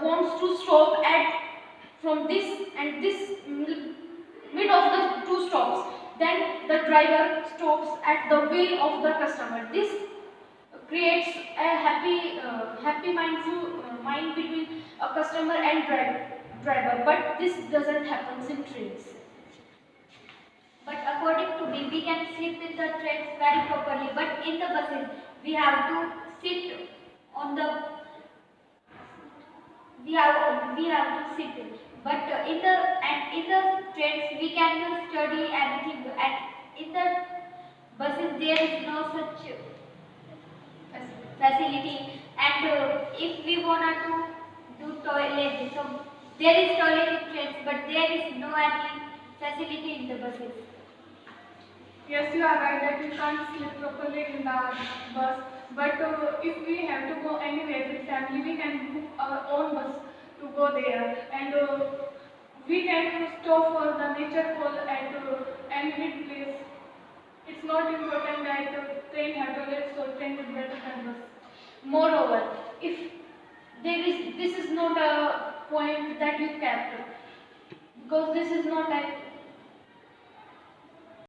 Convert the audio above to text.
wants to stop at from this and this mid of the two stops, then the driver stops at the will of the customer. This creates a happy mind between a customer and driver. But this doesn't happen in trains. But according to me, we can sit in the trains very properly. But in the buses, we have to sit on the we have to sit. But in the trains, we can study everything. And in the buses, there is no such facility. And if we wanna to do toilet, so there is toilet in trains, but there is no any facility in the buses. Yes, you are right that you can't sleep properly in the bus. But if we have to go anywhere with family, we can book our own bus to go there. And we can stop for the nature call at any place. It's not important that train have toilets, so train is better than bus. Moreover, if this is not a point that you kept, because this is not like